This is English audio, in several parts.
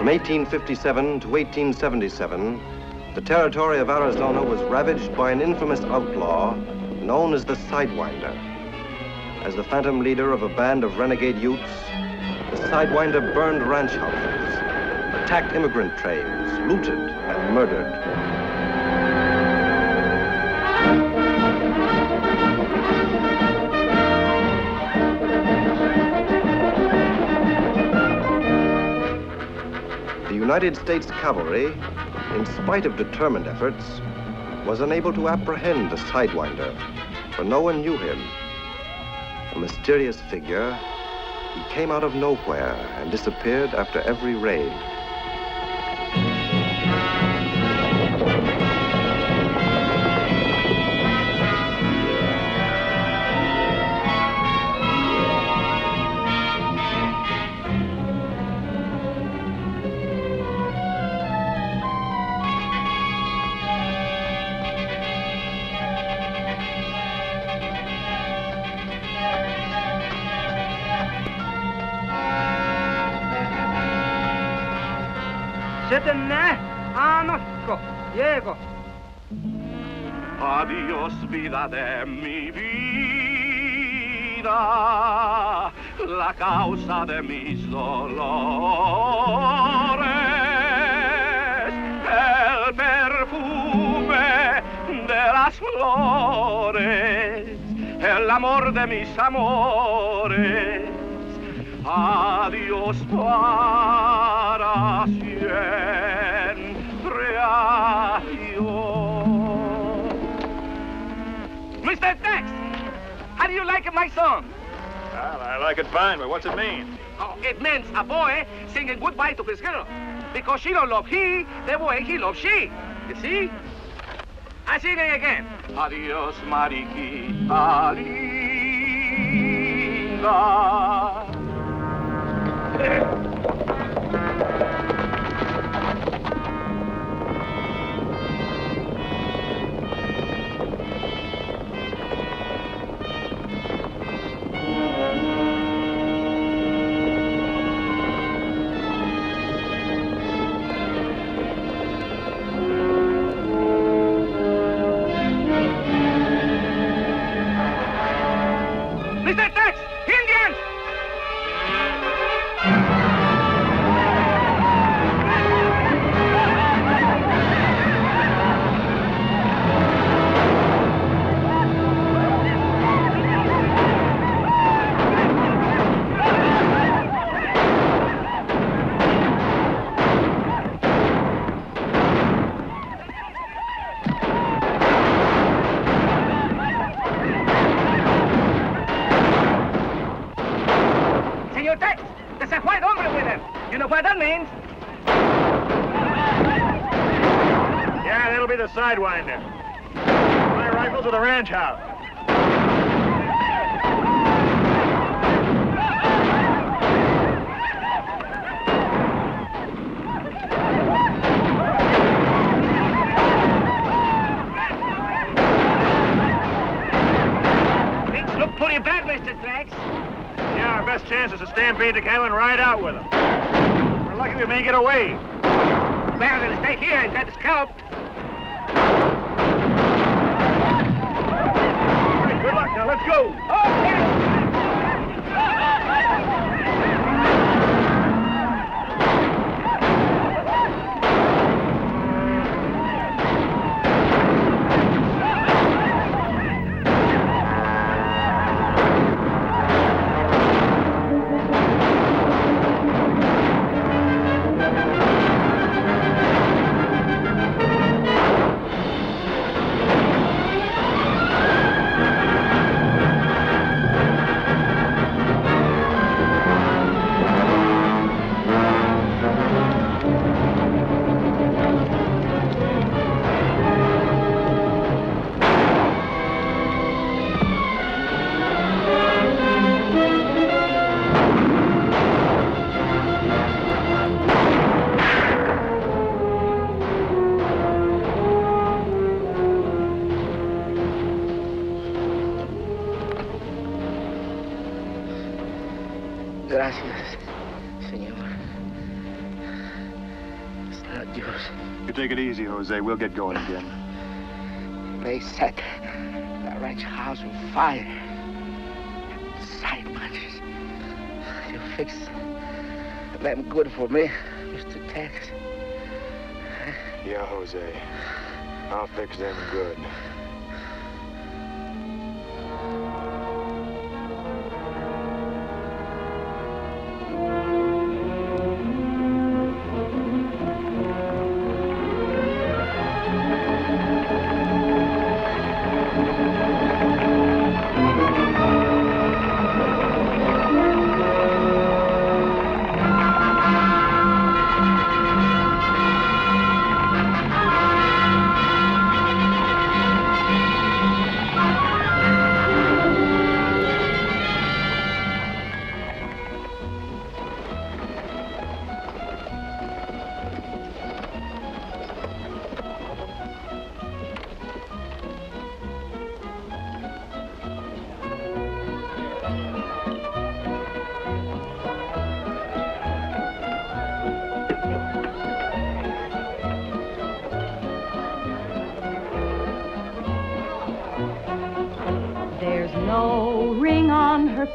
From 1857 to 1877, the territory of Arizona was ravaged by an infamous outlaw known as the Sidewinder. As the phantom leader of a band of renegade youths, the Sidewinder burned ranch houses, attacked immigrant trains, looted and murdered. The United States Cavalry, in spite of determined efforts, was unable to apprehend the Sidewinder, for no one knew him. A mysterious figure, he came out of nowhere and disappeared after every raid. Adiós, vida de mi vida, la causa de mis dolores, el perfume de las flores, el amor de mis amores. Adiós para siempre, adiós. Mr. Tex, how do you like my song? Well, I like it fine, but what's it mean? Oh, it means a boy singing goodbye to his girl. Because she don't love he, the way he loves she. You see? I sing it again. Adiós, mariquita linda. Mr. Tex, Indians! Senor Tex, there's a white hombre with him. You know what that means? Yeah, that'll be the Sidewinder. My rifle's at the ranch house. Things look pretty bad, Mr. Tex. Yeah, our best chance is to stampede the cattle and ride out with them. We're lucky we may get away. Better than stay here and get scalped. All right, good luck. Now, let's go. Okay. Gracias, Señor. the deuce. You take it easy, Jose. We'll get going again. They set that ranch house on fire. Sidewinders. You fix them good for me, Mr. Tex. Yeah, Jose. I'll fix them good.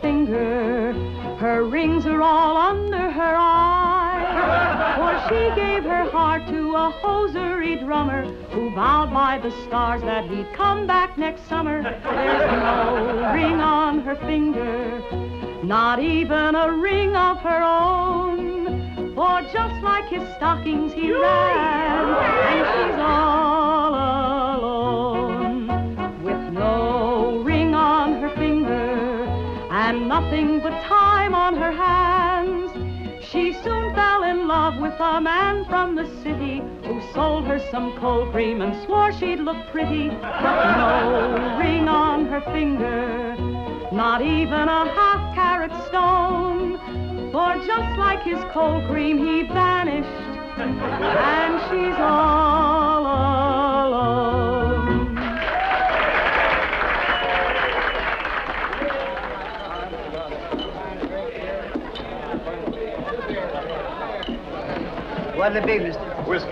Finger, her rings are all under her eyes, for she gave her heart to a hosiery drummer who vowed by the stars that he'd come back next summer. There's no ring on her finger, not even a ring of her own, for just like his stockings he ran, and she's all alone, with no ring on her finger and nothing but time on her hands. She soon fell in love with a man from the city who sold her some cold cream and swore she'd look pretty, but no ring on her finger, not even a half-carat stone, for just like his cold cream he vanished, and she's all alone. What's the big, mister? Whiskey.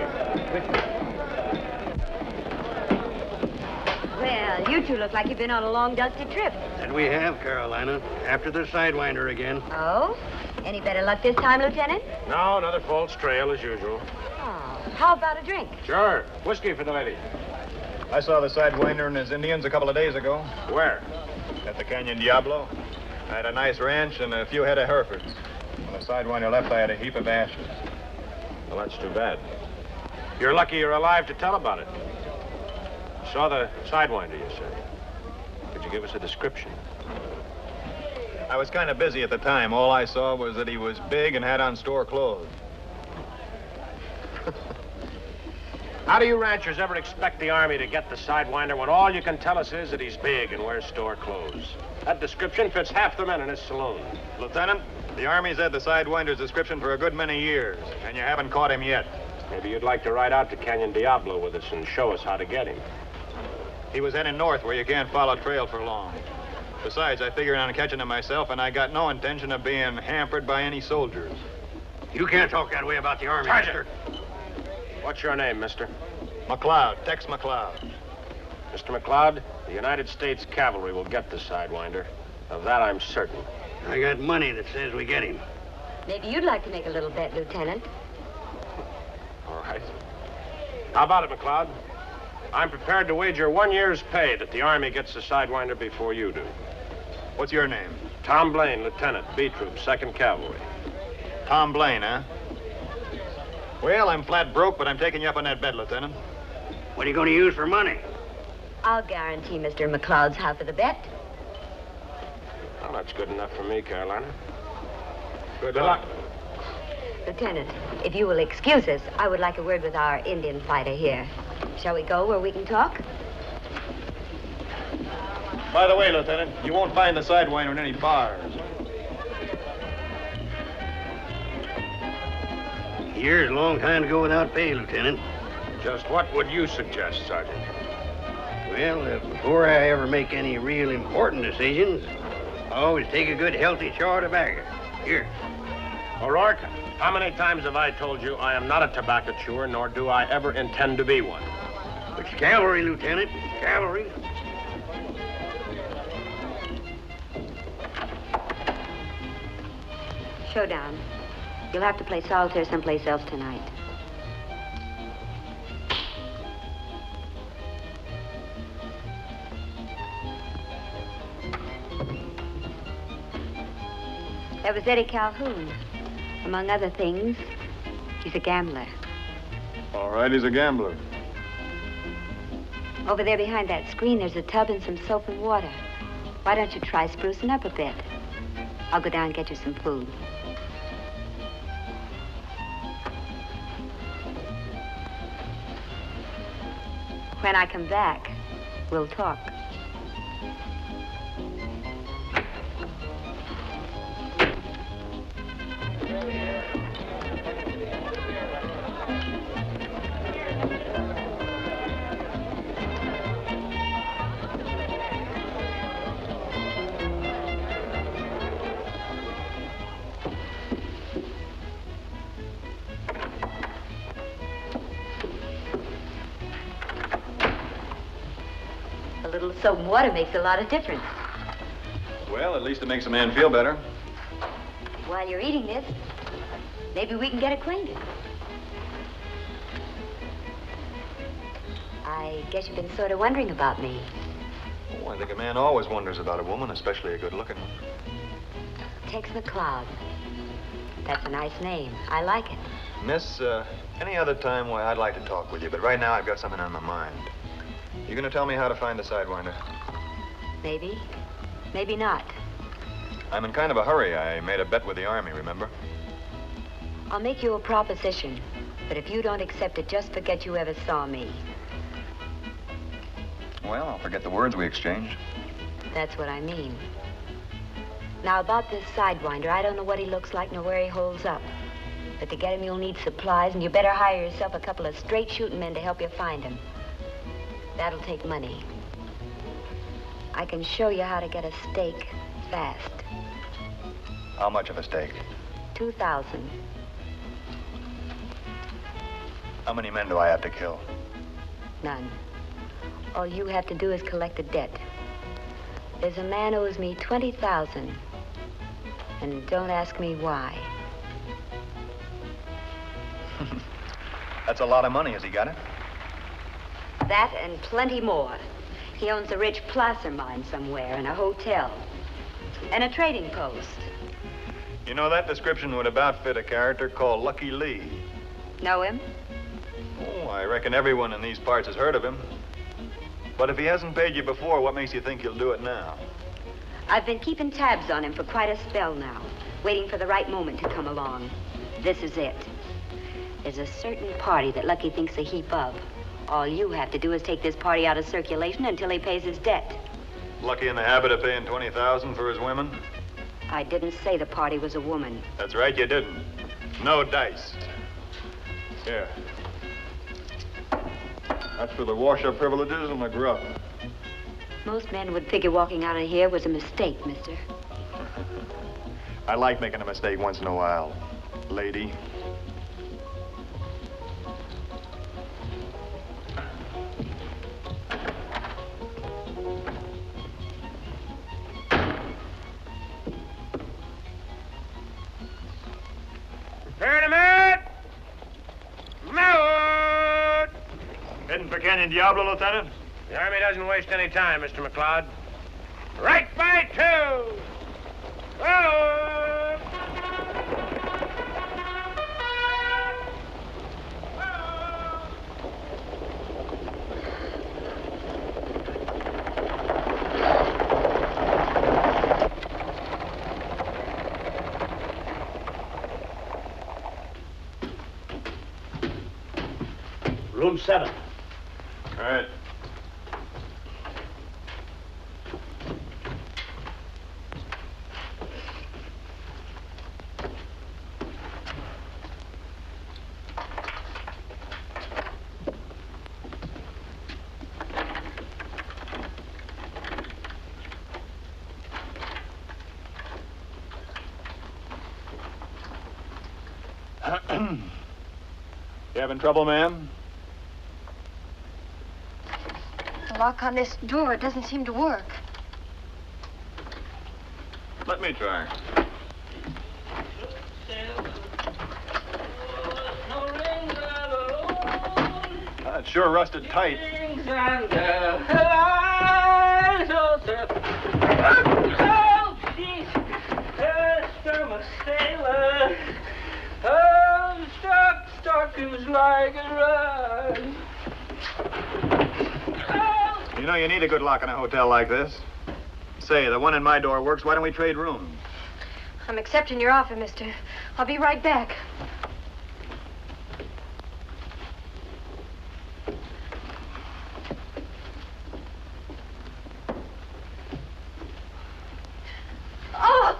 Well, you two look like you've been on a long, dusty trip. And we have, Carolina. After the Sidewinder again. Oh? Any better luck this time, Lieutenant? No, another false trail as usual. Oh. How about a drink? Sure. Whiskey for the lady. I saw the Sidewinder and his Indians a couple of days ago. Where? At the Canyon Diablo. I had a nice ranch and a few head of Herefords. When the Sidewinder left, I had a heap of ashes. Well, that's too bad. You're lucky you're alive to tell about it. You saw the Sidewinder, you say. Could you give us a description? I was kind of busy at the time. All I saw was that he was big and had on store clothes. How do you ranchers ever expect the Army to get the Sidewinder when all you can tell us is that he's big and wears store clothes? That description fits half the men in this saloon. Lieutenant, the Army's had the Sidewinder's description for a good many years, and you haven't caught him yet. Maybe you'd like to ride out to Canyon Diablo with us and show us how to get him. He was heading north where you can't follow trail for long. Besides, I figured on catching him myself, and I got no intention of being hampered by any soldiers. You can't talk that way about the Army, Sergeant! mister. What's your name, mister? McLeod, Tex McLeod. Mr. McLeod, the United States Cavalry will get the Sidewinder. Of that I'm certain. I got money that says we get him. Maybe you'd like to make a little bet, Lieutenant. All right. How about it, McLeod? I'm prepared to wager 1 year's pay that the Army gets the Sidewinder before you do. What's your name? Tom Blaine, Lieutenant, B Troop, 2nd Cavalry. Tom Blaine, huh? Well, I'm flat broke, but I'm taking you up on that bet, Lieutenant. What are you going to use for money? I'll guarantee Mr. McLeod's half of the bet. Well, that's good enough for me, Carolina. Good luck. Lieutenant, if you will excuse us, I would like a word with our Indian fighter here. Shall we go where we can talk? By the way, Lieutenant, you won't find the Sidewinder in any bars. Years, a long time to go without pay, Lieutenant. Just what would you suggest, Sergeant? Well, before I ever make any real important decisions, I always take a good, healthy chaw of tobacco. Here. O'Rourke, How many times have I told you I am not a tobacco chewer, nor do I ever intend to be one? It's cavalry, Lieutenant. Cavalry. Showdown. You'll have to play solitaire someplace else tonight. That was Eddie Calhoun. Among other things, he's a gambler. All right, he's a gambler. Over there behind that screen, there's a tub and some soap and water. Why don't you try sprucing up a bit? I'll go down and get you some food. When I come back, we'll talk. A little soap and water makes a lot of difference. Well, at least it makes a man feel better. While you're eating this, maybe we can get acquainted. I guess you've been sort of wondering about me. Oh, I think a man always wonders about a woman, especially a good-looking one. Tex McCloud. That's a nice name. I like it. Miss, any other time, why, I'd like to talk with you, but right now I've got something on my mind. You gonna tell me how to find the Sidewinder? Maybe. Maybe not. I'm in kind of a hurry. I made a bet with the Army, remember? I'll make you a proposition, but if you don't accept it, just forget you ever saw me. Well, I'll forget the words we exchanged. That's what I mean. Now, about this Sidewinder, I don't know what he looks like nor where he holds up. But to get him, you'll need supplies, and you better hire yourself a couple of straight shooting men to help you find him. That'll take money. I can show you how to get a stake fast. How much of a stake? 2,000. How many men do I have to kill? None. All you have to do is collect a debt. There's a man who owes me 20,000. And don't ask me why. That's a lot of money. Has he got it? That and plenty more. He owns a rich placer mine somewhere and a hotel. And a trading post. You know, that description would about fit a character called Lucky Lee. Know him? Oh, I reckon everyone in these parts has heard of him. But if he hasn't paid you before, what makes you think he'll do it now? I've been keeping tabs on him for quite a spell now, waiting for the right moment to come along. This is it. There's a certain party that Lucky thinks a heap of. All you have to do is take this party out of circulation until he pays his debt. Lucky in the habit of paying 20,000 for his women? I didn't say the party was a woman. That's right, you didn't. No dice. Here. That's for the wash-up privileges and the grub. Most men would figure walking out of here was a mistake, mister. I like making a mistake once in a while, lady. Tournament! Mount! Heading for Canyon Diablo, Lieutenant? The Army doesn't waste any time, Mr. McLeod. Right by two! Whoa! Room 7. All right. You having trouble, ma'am? The lock on this door doesn't seem to work. Let me try. It sure rusted tight. You know, you need a good lock in a hotel like this. Say, the one in my door works. Why don't we trade rooms? I'm accepting your offer, mister. I'll be right back. Oh!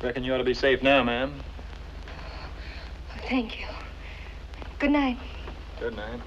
Reckon you ought to be safe now, ma'am. Thank you. Good night. Good night.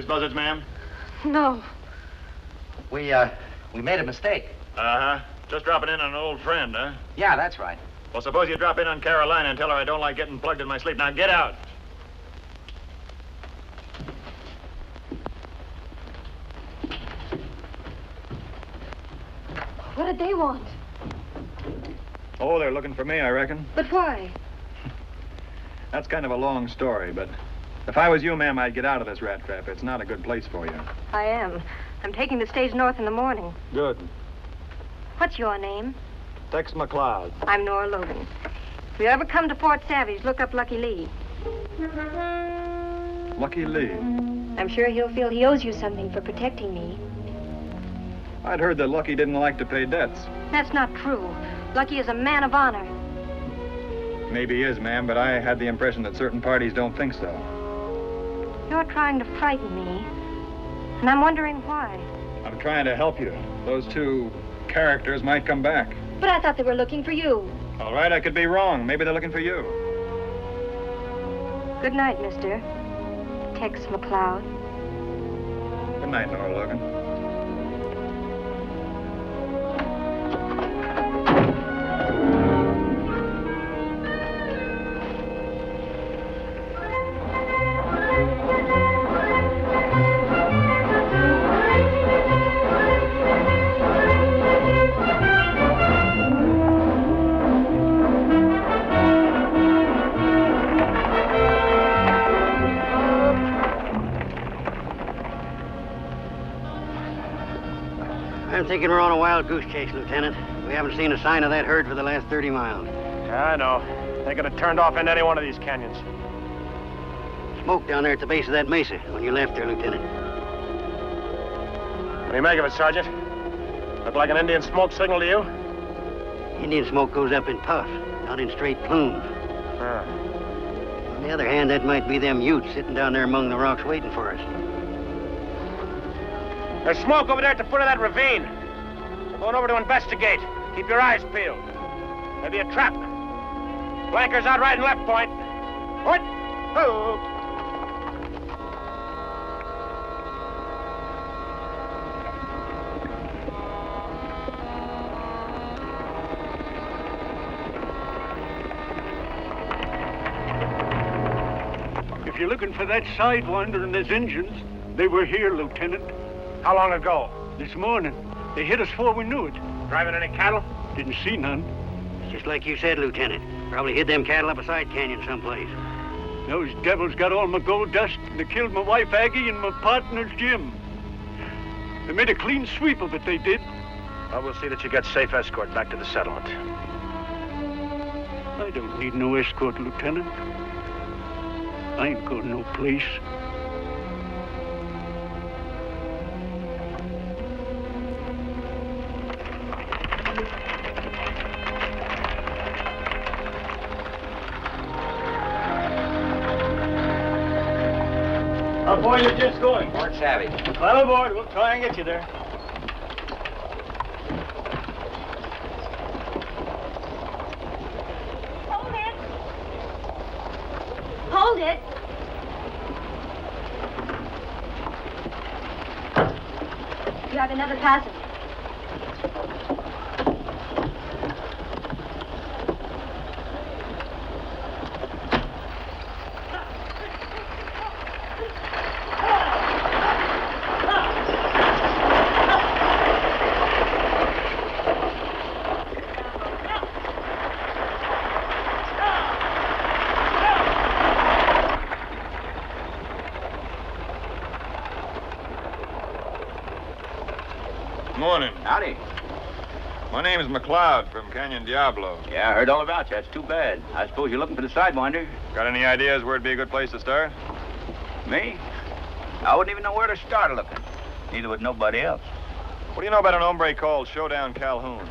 Buzzards, ma'am? No. We made a mistake. Uh-huh. Just dropping in on an old friend, huh? Yeah, that's right. Well, suppose you drop in on Carolina and tell her I don't like getting plugged in my sleep. Now, get out. What did they want? Oh, they're looking for me, I reckon. But why? That's kind of a long story, but if I was you, ma'am, I'd get out of this rat trap. It's not a good place for you. I am. I'm taking the stage north in the morning. Good. What's your name? Tex McLeod. I'm Nora Logan. If you ever come to Fort Savage, look up Lucky Lee. Lucky Lee. I'm sure he'll feel he owes you something for protecting me. I'd heard that Lucky didn't like to pay debts. That's not true. Lucky is a man of honor. Maybe he is, ma'am, but I had the impression that certain parties don't think so. You're trying to frighten me, and I'm wondering why. I'm trying to help you. Those two characters might come back. But I thought they were looking for you. All right, I could be wrong. Maybe they're looking for you. Good night, mister. Tex McLeod. Good night, Nora Logan. I'm thinking we're on a wild goose chase, Lieutenant. We haven't seen a sign of that herd for the last 30 miles. Yeah, I know. They could have turned off into any one of these canyons. Smoke down there at the base of that mesa when you left there, Lieutenant. What do you make of it, Sergeant? Look like an Indian smoke signal to you? Indian smoke goes up in puffs, not in straight plumes. Ah. On the other hand, that might be them Utes sitting down there among the rocks waiting for us. There's smoke over there at the foot of that ravine. We're going over to investigate. Keep your eyes peeled. Maybe a trap. Flankers out right and left, point. What? Oh. If you're looking for that sidewinder and there's engines, They were here, Lieutenant. How long ago? This morning. They hit us before we knew it. Driving any cattle? Didn't see none. Just like you said, Lieutenant. Probably hid them cattle up a side canyon someplace. Those devils got all my gold dust, and they killed my wife Aggie and my partner Jim. They made a clean sweep of it, they did. Well, we'll see that you get safe escort back to the settlement. I don't need no escort, Lieutenant. I ain't going no place. How far are you just going? Port Savage. Climb aboard. We'll try and get you there. Hold it. Hold it. You have another passenger. Morning. Howdy. My name is McLeod from Canyon Diablo. Yeah, I heard all about you. That's too bad. I suppose you're looking for the Sidewinder. Got any ideas where it'd be a good place to start? Me? I wouldn't even know where to start looking. Neither would nobody else. What do you know about an hombre called Showdown Calhoun?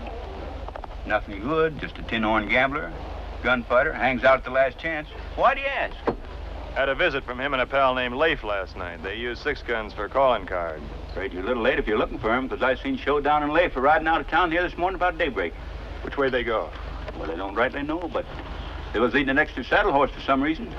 Nothing good, just a tin-horn gambler, gunfighter, hangs out at the last chance. Why do you ask? Had a visit from him and a pal named Leif last night. They used 6 guns for calling cards. Afraid you're a little late if you're looking for him, because I seen Showdown and Leif riding out of town here this morning about daybreak. Which way they go? Well, I don't rightly know, but they was leading an extra saddle horse for some reason.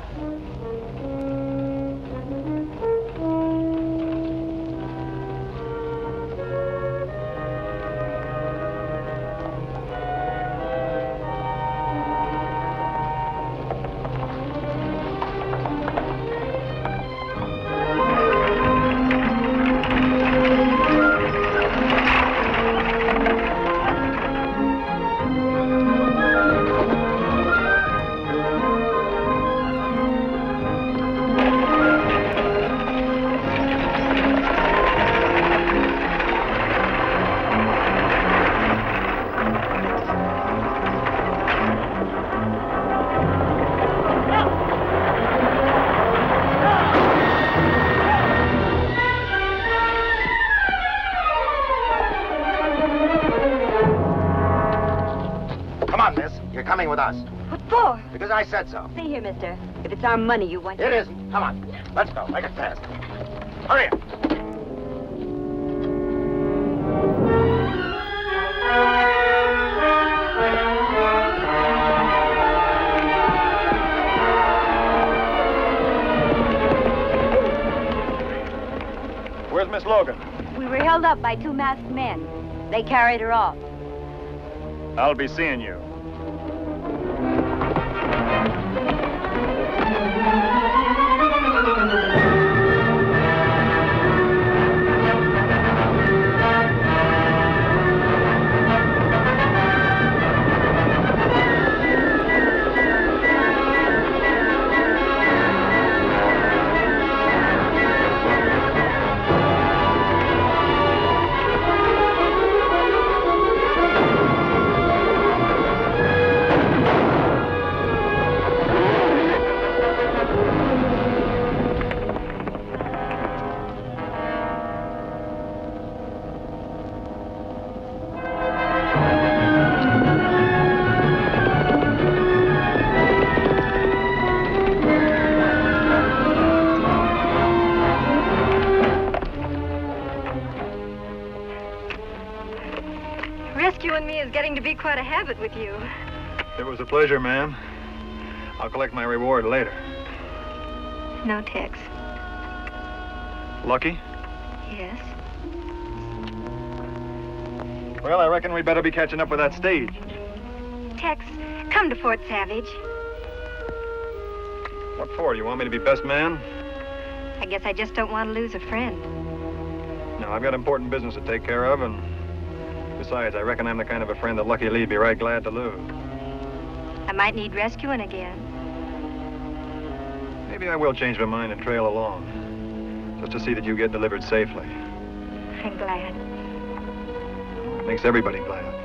With us. What for? Because I said so. See here, mister. If it's our money you want... It isn't. Come on. Let's go. Make it fast. Hurry up. Where's Miss Logan? We were held up by 2 masked men. They carried her off. I'll be seeing you. Rescuing me is getting to be quite a habit with you. It was a pleasure, ma'am. I'll collect my reward later. No, Tex. Lucky? Yes. Well, I reckon we'd better be catching up with that stage. Tex, come to Fort Savage. What for? You want me to be best man? I guess I just don't want to lose a friend. No, I've got important business to take care of, and besides, I reckon I'm the kind of a friend that Lucky Lee'd be right glad to lose. I might need rescuing again. Maybe I will change my mind and trail along, just to see that you get delivered safely. I'm glad. It makes everybody glad.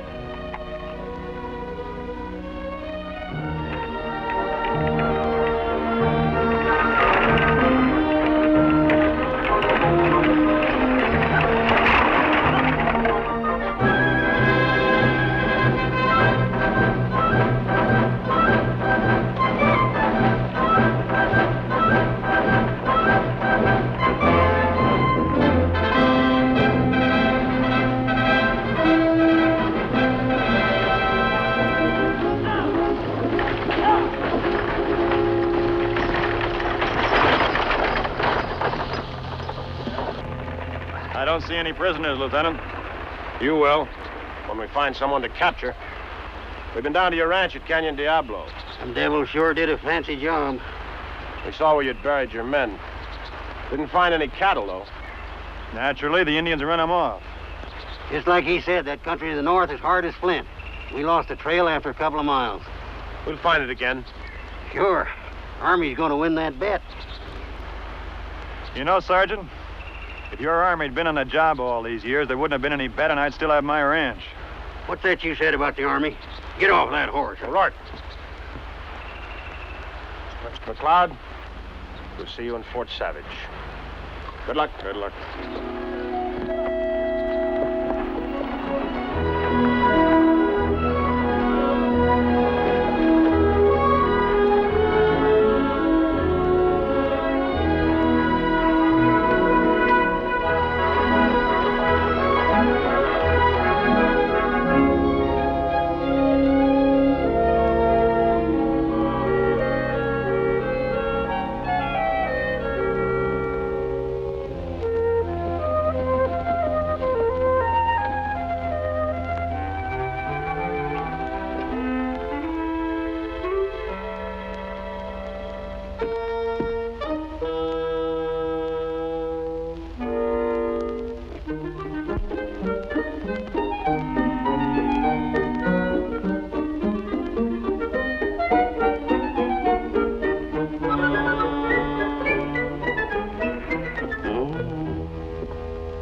I don't see any prisoners, Lieutenant. You will, when we find someone to capture. We've been down to your ranch at Canyon Diablo. Some devil sure did a fancy job. We saw where you'd buried your men. Didn't find any cattle, though. Naturally, the Indians run them off. Just like he said, that country to the north is hard as flint. We lost the trail after a couple of miles. We'll find it again. Sure. Army's gonna win that bet. You know, Sergeant, if your army'd been on the job all these years, there wouldn't have been any bet, and I'd still have my ranch. What's that you said about the Army? Get off that horse. Right. Mr. McLeod, we'll see you in Fort Savage. Good luck. Good luck.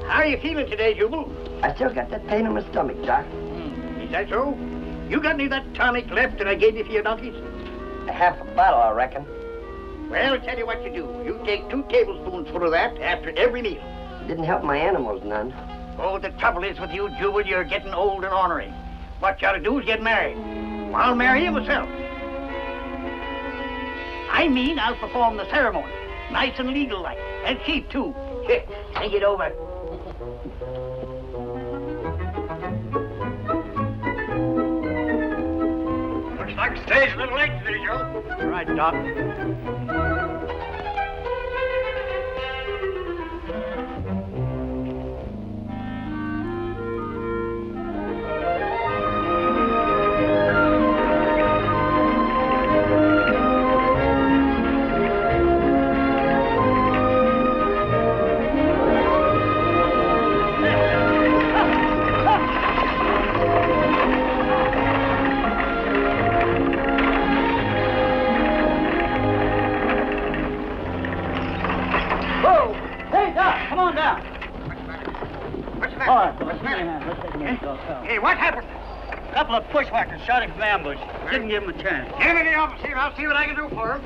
How are you feeling today, Jubal? I still got that pain in my stomach, Doc. Is that so? You got any of that tonic left that I gave you for your donkeys? Half a bottle, I reckon. Well, I'll tell you what you do. You take 2 tablespoons full of that after every meal. Didn't help my animals none. Oh, the trouble is with you, Jubal, you're getting old and ornery. What you ought to do is get married. Well, I'll marry you myself. I mean, I'll perform the ceremony. Nice and legal-like. And cheap, too. Think it over. Looks like the stage a little late today, Joe. Right, Doc. Hey, what happened? A couple of bushwhackers shot him from ambush. Didn't give him a chance. Get him in the office here. I'll see what I can do for him.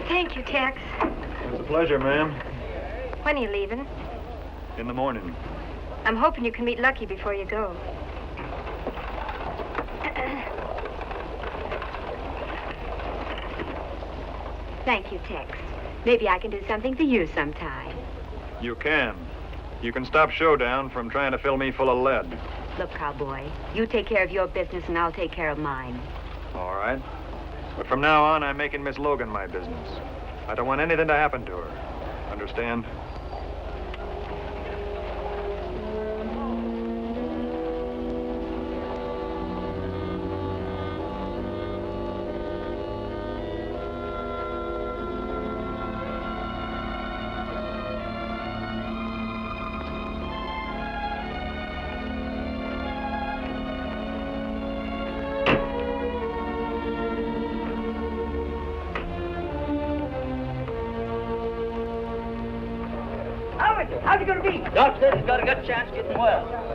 Thank you, Tex. It's a pleasure, ma'am. When are you leaving? In the morning. I'm hoping you can meet Lucky before you go. Thank you, Tex. Maybe I can do something for you sometime. You can. You can stop Showdown from trying to fill me full of lead. Look, cowboy, you take care of your business and I'll take care of mine. All right. But from now on, I'm making Miss Logan my business. I don't want anything to happen to her. Understand? is it? How's it going to be? Doc says he's got a good chance getting well.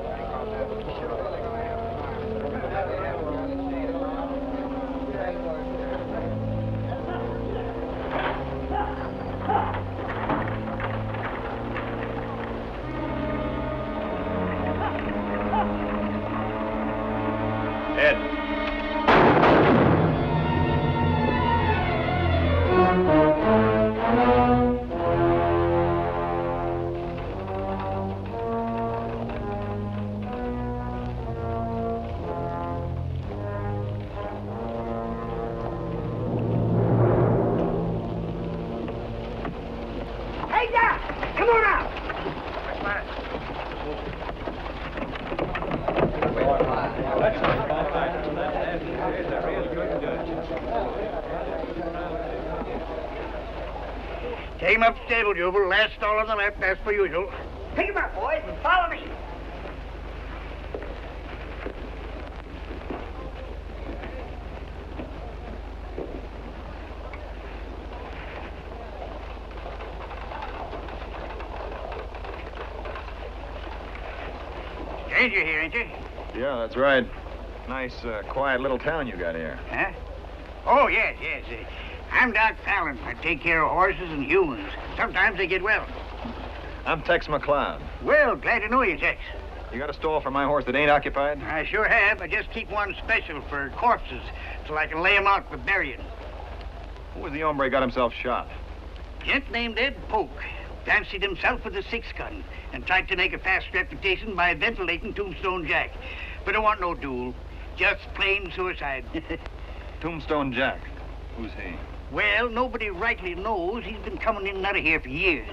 Take him up stable, Jubal. Last stall on the left, as per usual. Pick him up, boys, and follow me. Stranger here, ain't you? Yeah, that's right. Nice, quiet little town you got here. Huh? Oh, yes. I'm Doc Fallon. I take care of horses and humans. Sometimes they get well. I'm Tex McLeod. Well, glad to know you, Tex. You got a stall for my horse that ain't occupied? I sure have. I just keep one special for corpses so I can lay 'em out for burying. Who was the hombre got himself shot? Gent named Ed Polk. Fancied himself with a 6-gun and tried to make a fast reputation by ventilating Tombstone Jack. But it wasn't no duel. Just plain suicide. Tombstone Jack. Who's he? Well, nobody rightly knows. He's been coming in and out of here for years.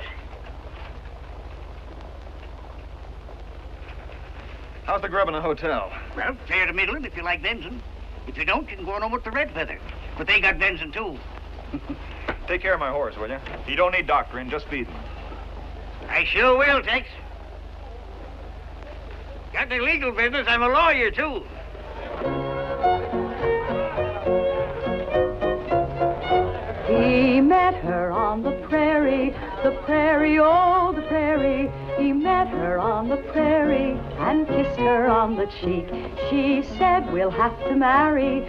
How's the grub in the hotel? Well, fair to middling if you like venison. If you don't, you can go on over with the Red Feather. But they got venison, too. Take care of my horse, will you? He don't need doctoring, just feed him. I sure will, Tex. Got the legal business. I'm a lawyer, too. He met her on the prairie, oh, the prairie. He met her on the prairie and kissed her on the cheek. She said, we'll have to marry,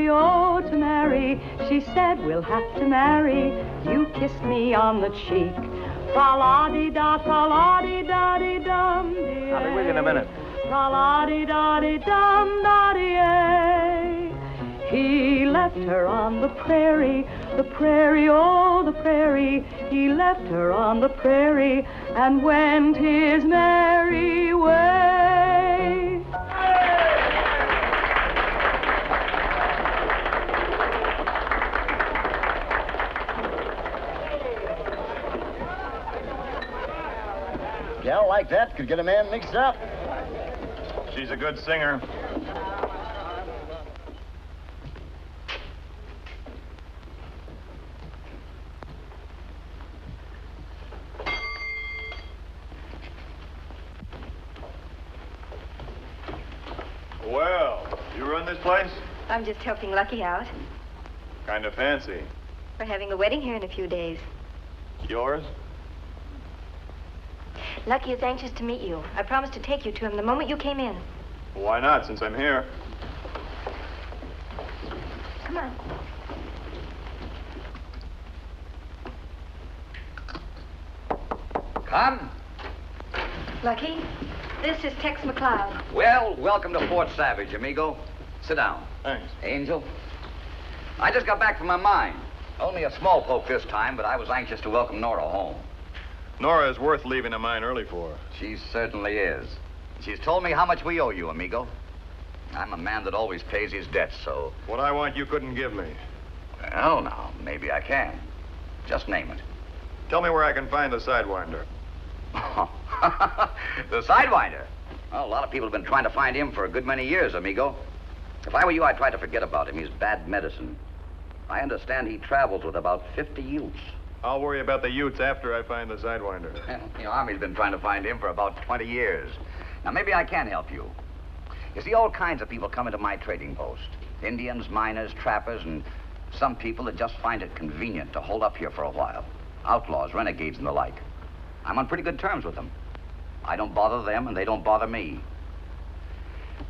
oh, to marry. She said, we'll have to marry. You kissed me on the cheek. Tra-la-di-da, tra-la-di-da-di-dum, dee. I'll be with you in a minute. Tra-la-di-da-di-dum, da-dee-ay. He left her on the prairie, oh, the prairie. He left her on the prairie and went his merry way. Gal like that could get a man mixed up. She's a good singer. Well, you run this place? I'm just helping Lucky out. Kind of fancy. We're having a wedding here in a few days. Yours? Lucky is anxious to meet you. I promised to take you to him the moment you came in. Why not, since I'm here? Come on. Come. Lucky, this is Tex McLeod. Well, welcome to Fort Savage, amigo. Sit down. Thanks. Angel. I just got back from my mine. Only a small poke this time, but I was anxious to welcome Nora home. Nora is worth leaving a mine early for. She certainly is. She's told me how much we owe you, amigo. I'm a man that always pays his debts, so... What I want you couldn't give me. Well, now, maybe I can. Just name it. Tell me where I can find the Sidewinder. The Sidewinder? Well, a lot of people have been trying to find him for a good many years, amigo. If I were you, I'd try to forget about him. He's bad medicine. I understand he travels with about 50 Utes. I'll worry about the Utes after I find the Sidewinder. Well, the Army's been trying to find him for about 20 years. Now, maybe I can help you. You see, all kinds of people come into my trading post. Indians, miners, trappers, and some people that just find it convenient to hold up here for a while. Outlaws, renegades, and the like. I'm on pretty good terms with them. I don't bother them, and they don't bother me.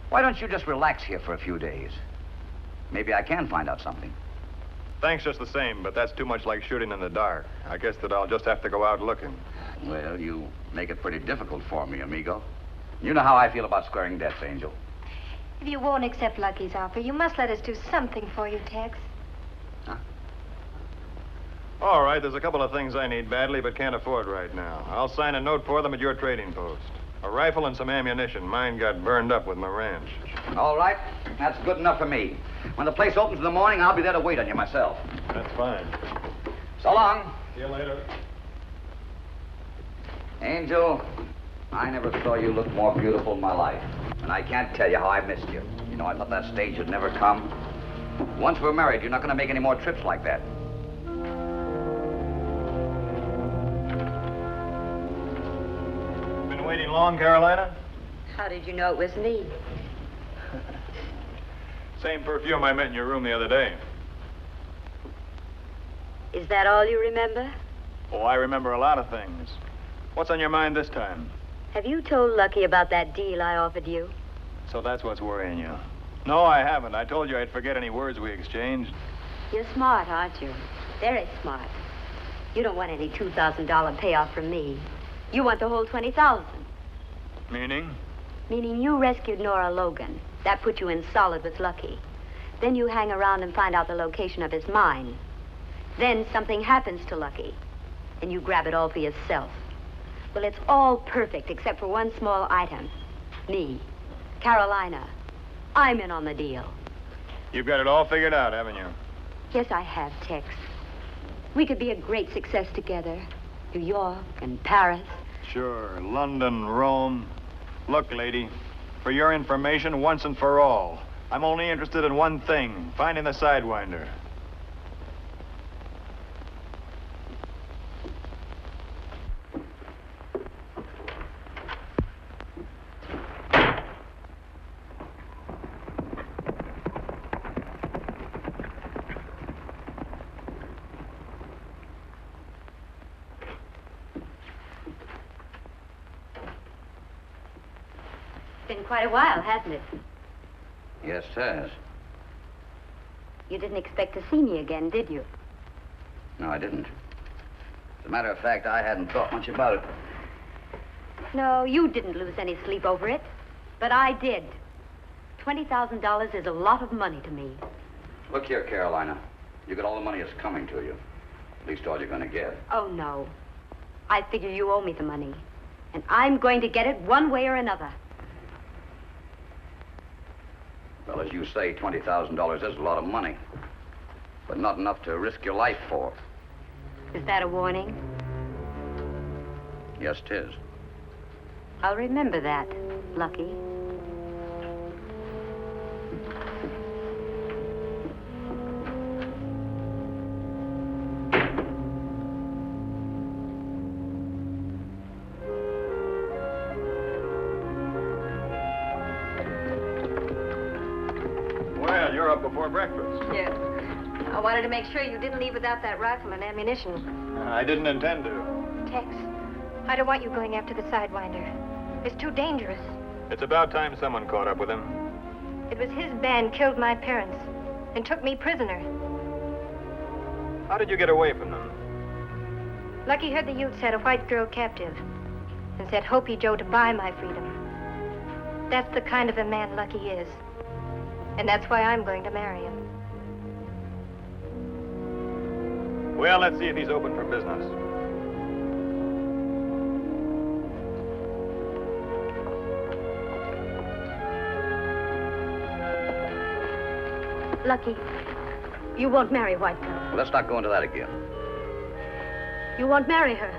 Why don't you just relax here for a few days? Maybe I can find out something. Thanks just the same, but that's too much like shooting in the dark. I guess that I'll just have to go out looking. Well, you make it pretty difficult for me, amigo. You know how I feel about squaring debts, Angel. If you won't accept Lucky's offer, you must let us do something for you, Tex. All right, there's a couple of things I need badly but can't afford right now. I'll sign a note for them at your trading post. A rifle and some ammunition. Mine got burned up with my ranch. All right. That's good enough for me. When the place opens in the morning, I'll be there to wait on you myself. That's fine. So long. See you later. Angel, I never saw you look more beautiful in my life. And I can't tell you how I missed you. You know, I thought that stage would never come. Once we're married, you're not going to make any more trips like that. Been waiting long, Carolina? How did you know it was me? Same perfume I met in your room the other day. Is that all you remember? Oh, I remember a lot of things. What's on your mind this time? Have you told Lucky about that deal I offered you? So that's what's worrying you. No, I haven't. I told you I'd forget any words we exchanged. You're smart, aren't you? Very smart. You don't want any $2,000 payoff from me. You want the whole $20,000. Meaning? Meaning you rescued Nora Logan. That put you in solid with Lucky. Then you hang around and find out the location of his mine. Then something happens to Lucky, and you grab it all for yourself. Well, it's all perfect except for one small item. Me, Carolina. I'm in on the deal. You've got it all figured out, haven't you? Yes, I have, Tex. We could be a great success together. New York and Paris. Sure, London, Rome. Look, lady, for your information, once and for all, I'm only interested in one thing, finding the Sidewinder. Been quite a while, hasn't it? Yes, it has. You didn't expect to see me again, did you? No, I didn't. As a matter of fact, I hadn't thought much about it. No, you didn't lose any sleep over it. But I did. $20,000 is a lot of money to me. Look here, Carolina. You get all the money that's coming to you. At least all you're going to get. Oh, no. I figure you owe me the money. And I'm going to get it one way or another. Well, as you say, $20,000 is a lot of money. But not enough to risk your life for. Is that a warning? Yes, 'tis. I'll remember that, Lucky. Well, you're up before breakfast. Yes. I wanted to make sure you didn't leave without that rifle and ammunition. I didn't intend to. Tex, I don't want you going after the Sidewinder. It's too dangerous. It's about time someone caught up with him. It was his band killed my parents and took me prisoner. How did you get away from them? Lucky heard the Utes had a white girl captive and said Hopi Joe to buy my freedom. That's the kind of a man Lucky is. And that's why I'm going to marry him. Well, let's see if he's open for business. Lucky, you won't marry White Girl. Well, let's not go into that again. You won't marry her.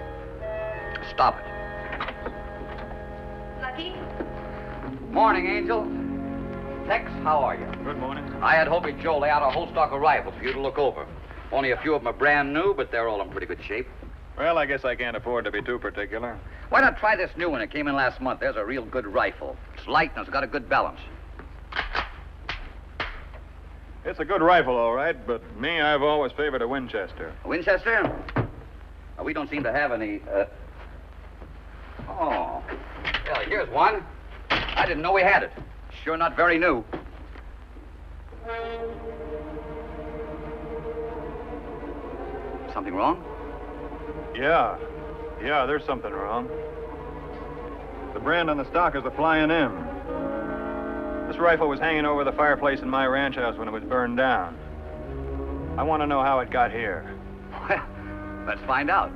Stop it. Lucky? Morning, Angel. Tex, how are you? Good morning. I had Hopi Joe lay out a whole stock of rifles for you to look over. Only a few of them are brand new, but they're all in pretty good shape. Well, I guess I can't afford to be too particular. Why not try this new one? It came in last month. There's a real good rifle. It's light and it's got a good balance. It's a good rifle, all right, but me, I've always favored a Winchester. A Winchester? We don't seem to have any, Here's one. I didn't know we had it. Sure not very new. Something wrong? Yeah, there's something wrong. The brand on the stock is the Flying M. This rifle was hanging over the fireplace in my ranch house when it was burned down. I want to know how it got here. Well, let's find out.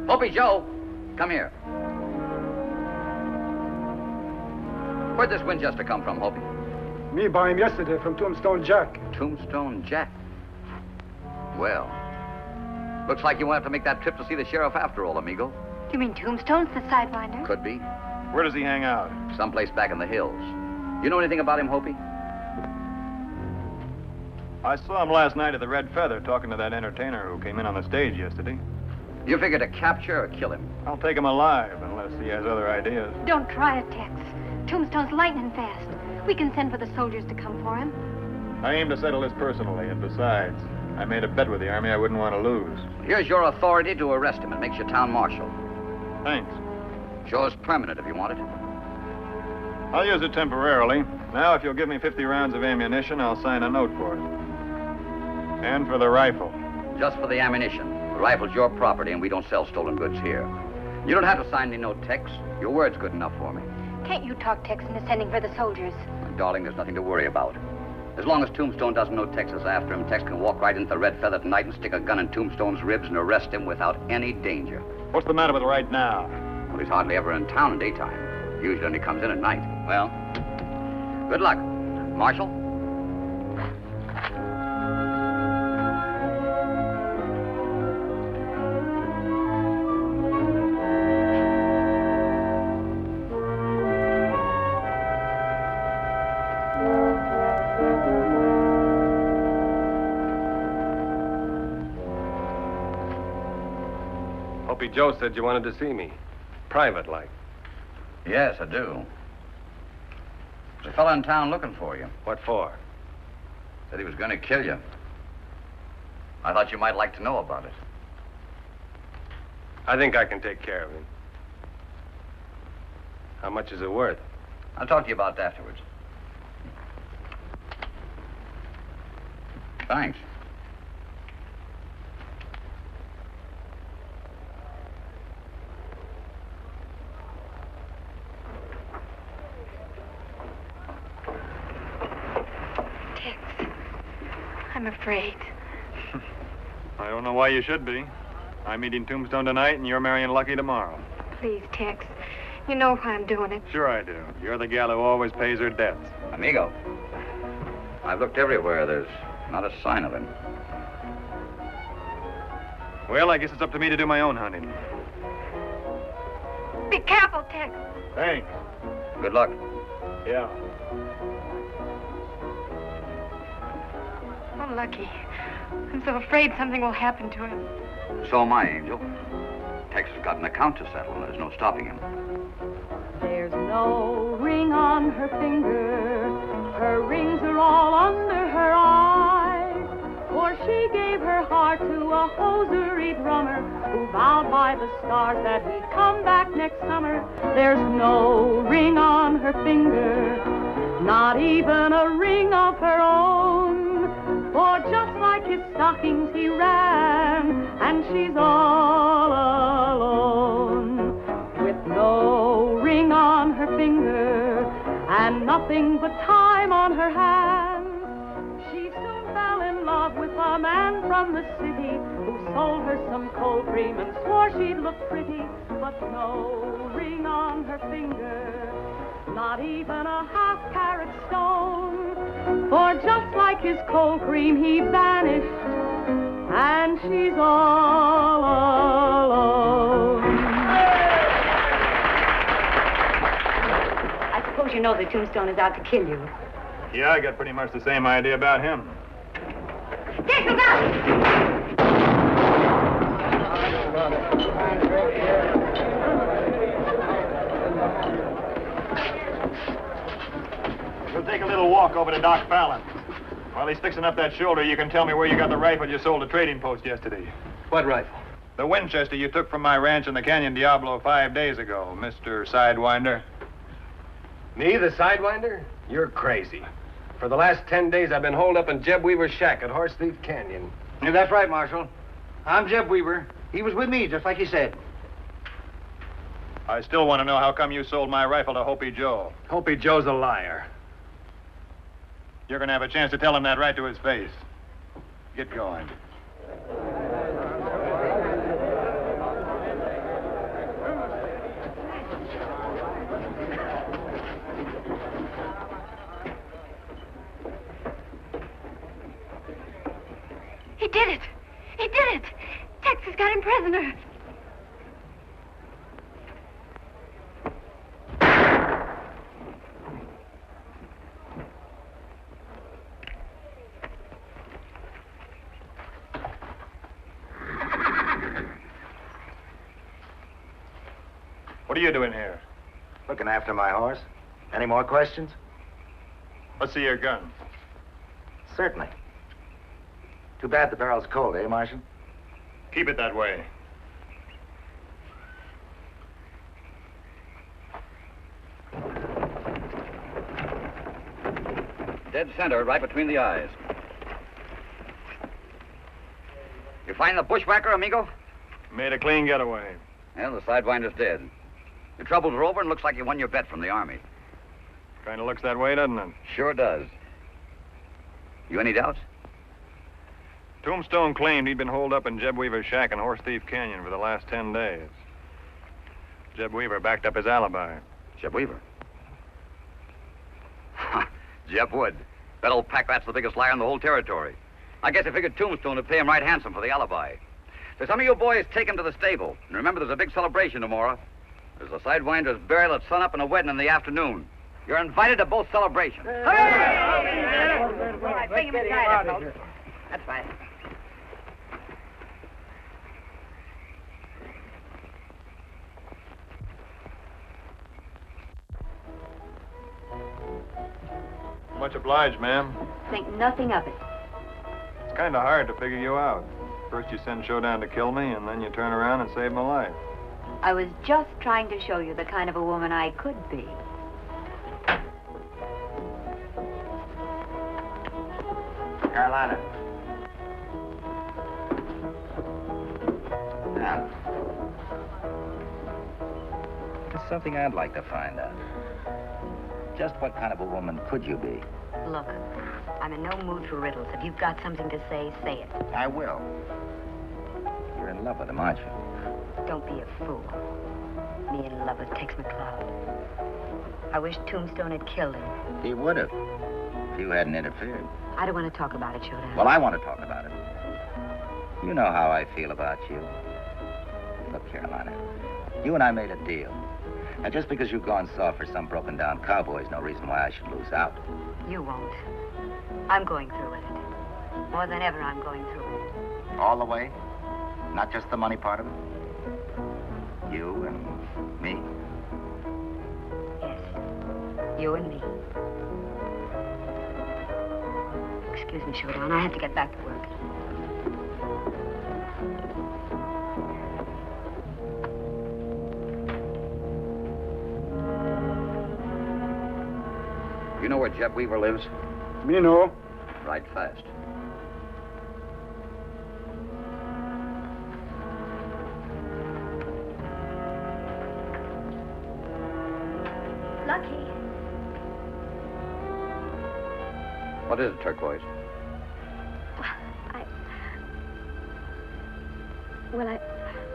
Hopi Joe, come here. Where'd this Winchester come from, Hopi? Me buy him yesterday from Tombstone Jack. Tombstone Jack? Well, looks like you won't have to make that trip to see the sheriff after all, amigo. You mean Tombstone's the Sidewinder? Could be. Where does he hang out? Someplace back in the hills. You know anything about him, Hopi? I saw him last night at the Red Feather talking to that entertainer who came in on the stage yesterday. You figure to capture or kill him? I'll take him alive unless he has other ideas. Don't try it, Tex. Tombstone's lightning fast. We can send for the soldiers to come for him. I aim to settle this personally, and besides, I made a bet with the Army I wouldn't want to lose. Here's your authority to arrest him. It makes you town marshal. Thanks. Shows permanent if you want it. I'll use it temporarily. Now, if you'll give me 50 rounds of ammunition, I'll sign a note for it. And for the rifle. Just for the ammunition. The rifle's your property, and we don't sell stolen goods here. You don't have to sign any note, Tex. Your word's good enough for me. Can't you talk Tex into sending for the soldiers? Darling, there's nothing to worry about. As long as Tombstone doesn't know Tex is after him, Tex can walk right into the Red Feather tonight and stick a gun in Tombstone's ribs and arrest him without any danger. What's the matter with right now? Well, he's hardly ever in town in daytime. Usually only comes in at night. Well, good luck. Marshal? Hopi Joe said you wanted to see me. Private-like. Yes, I do. There's a fellow in town looking for you. What for? Said he was going to kill you. I thought you might like to know about it. I think I can take care of him. How much is it worth? I'll talk to you about it afterwards. Thanks. I'm afraid. I don't know why you should be. I'm meeting Tombstone tonight, and you're marrying Lucky tomorrow. Please, Tex. You know why I'm doing it. Sure I do. You're the gal who always pays her debts. Amigo, I've looked everywhere. There's not a sign of him. Well, I guess it's up to me to do my own hunting. Be careful, Tex. Thanks. Good luck. Yeah. Oh, Lucky. I'm so afraid something will happen to him. So am I, Angel. Tex has got an account to settle, and there's no stopping him. There's no ring on her finger. Her rings are all under her eyes. For she gave her heart to a hosiery drummer who vowed by the stars that he'd come back next summer. There's no ring on her finger, not even a ring of her own. For just like his stockings he ran, and she's all alone. With no ring on her finger, and nothing but time on her hands, she soon fell in love with a man from the city who sold her some cold cream and swore she'd look pretty. But no ring on her finger, not even a half-carat stone. For just like his cold cream, he vanished, and she's all alone. I suppose you know that Tombstone is out to kill you. Yeah, I got pretty much the same idea about him. Tex, look out! We'll take a little walk over to Doc Fallon. While he's fixing up that shoulder, you can tell me where you got the rifle you sold at Trading Post yesterday. What rifle? The Winchester you took from my ranch in the Canyon Diablo 5 days ago, Mr. Sidewinder. Me, the Sidewinder? You're crazy. For the last 10 days, I've been holed up in Jeb Weaver's shack at Horse Thief Canyon. Yeah, that's right, Marshal. I'm Jeb Weaver. He was with me, just like he said. I still want to know how come you sold my rifle to Hopi Joe. Hopi Joe's a liar. You're going to have a chance to tell him that right to his face. Get going. He did it! He did it! Texas got him prisoner. What are you doing here? Looking after my horse. Any more questions? Let's see your gun. Certainly. Too bad the barrel's cold, eh, Marshal? Keep it that way. Dead center, right between the eyes. You find the bushwhacker, amigo? Made a clean getaway. Well, the Sidewinder's dead. Your troubles are over and looks like you won your bet from the Army. Kind of looks that way, doesn't it? Sure does. You any doubts? Tombstone claimed he'd been holed up in Jeb Weaver's shack in Horse Thief Canyon for the last 10 days. Jeb Weaver backed up his alibi. Jeb Weaver? Jeb would. That old pack-rat's the biggest liar in the whole territory. I guess I figured Tombstone would pay him right handsome for the alibi. So some of you boys take him to the stable. And remember, there's a big celebration tomorrow. There's a Sidewinder's burial at sunup and a wedding in the afternoon. You're invited to both celebrations. Hooray! Bring him inside, folks. That's fine. Much obliged, ma'am. Think nothing of it. It's kind of hard to figure you out. First you send Showdown to kill me, and then you turn around and save my life. I was just trying to show you the kind of a woman I could be. Carolina. Now, there's something I'd like to find out. Just what kind of a woman could you be? Look, I'm in no mood for riddles. If you've got something to say, say it. I will. You're in love with him, aren't you? Don't be a fool. Me in love with Tex McCloud. I wish Tombstone had killed him. He would have, if you hadn't interfered. I don't want to talk about it, Showdown. Well, I want to talk about it. You know how I feel about you. Look, Carolina, you and I made a deal. Now, just because you've gone soft for some broken-down cowboy is no reason why I should lose out. You won't. I'm going through with it. More than ever, I'm going through with it. All the way? Not just the money part of it? You and me? Yes. You and me. Excuse me, Showdown. I have to get back to work. You know where Jeb Weaver lives? Me know. Ride fast. Lucky. What is it, Turquoise?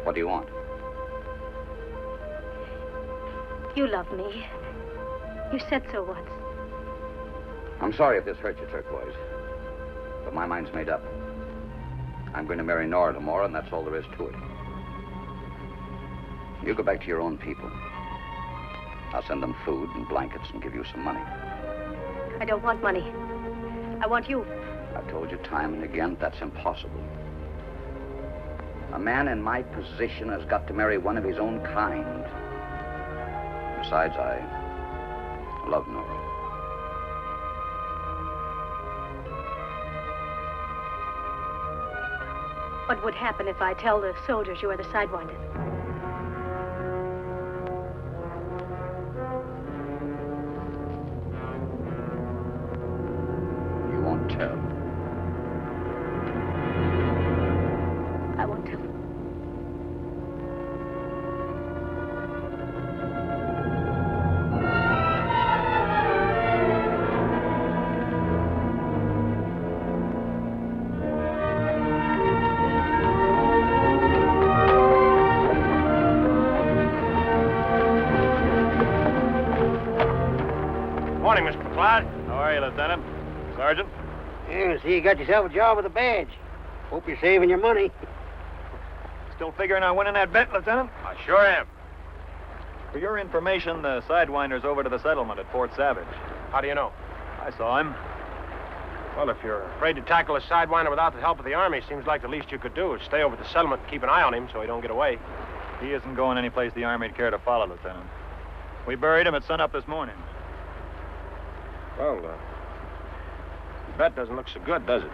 What do you want? You love me. You said so once. I'm sorry if this hurts you, Turquoise. But my mind's made up. I'm going to marry Nora tomorrow, and that's all there is to it. You go back to your own people. I'll send them food and blankets and give you some money. I don't want money. I want you. I've told you time and again that's impossible. A man in my position has got to marry one of his own kind. Besides, I love Nora. What would happen if I tell the soldiers you are the Sidewinder? You won't tell. I won't tell. Morning, Mr. McLeod. How are you, Lieutenant? Sergeant? Yeah, see, you got yourself a job with a badge. Hope you're saving your money. Still figuring on winning that bet, Lieutenant? I sure am. For your information, the Sidewinder's over to the settlement at Fort Savage. How do you know? I saw him. Well, if you're afraid to tackle a Sidewinder without the help of the Army, seems like the least you could do is stay over at the settlement and keep an eye on him so he don't get away. He isn't going any place the Army'd care to follow, Lieutenant. We buried him at sunup this morning. Well, that doesn't look so good, does it?